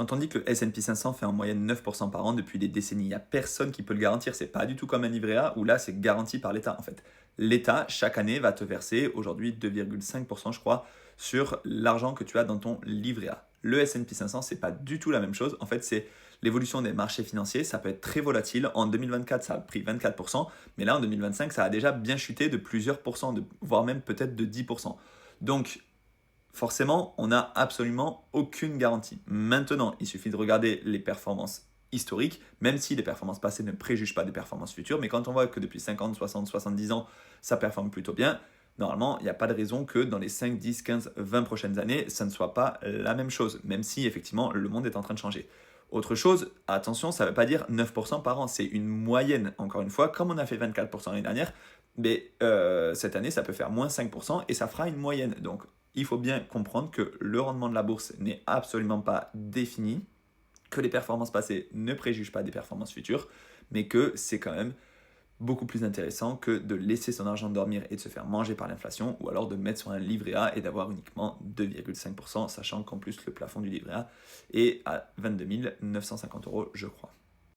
Quand on dit que le S&P 500 fait en moyenne 9% par an depuis des décennies, il n'y a personne qui peut le garantir. C'est pas du tout comme un livret A où là, c'est garanti par l'État. En fait, l'État, chaque année, va te verser aujourd'hui 2,5%, je crois, sur l'argent que tu as dans ton livret A. Le S&P 500, c'est pas du tout la même chose. En fait, c'est l'évolution des marchés financiers. Ça peut être très volatile. En 2024, ça a pris 24%, mais là, en 2025, ça a déjà bien chuté de plusieurs pourcents, voire même peut-être de 10%. Donc, forcément, on n'a absolument aucune garantie. Maintenant, il suffit de regarder les performances historiques, même si les performances passées ne préjugent pas des performances futures, mais quand on voit que depuis 50, 60, 70 ans, ça performe plutôt bien, normalement, il n'y a pas de raison que dans les 5, 10, 15, 20 prochaines années, ça ne soit pas la même chose, même si effectivement le monde est en train de changer. Autre chose, attention, ça ne veut pas dire 9% par an, c'est une moyenne. Encore une fois, comme on a fait 24% l'année dernière, mais cette année, ça peut faire moins 5% et ça fera une moyenne. Donc, il faut bien comprendre que le rendement de la bourse n'est absolument pas défini, que les performances passées ne préjugent pas des performances futures, mais que c'est quand même beaucoup plus intéressant que de laisser son argent dormir et de se faire manger par l'inflation, ou alors de mettre sur un livret A et d'avoir uniquement 2,5%, sachant qu'en plus le plafond du livret A est à 22 950 euros, je crois.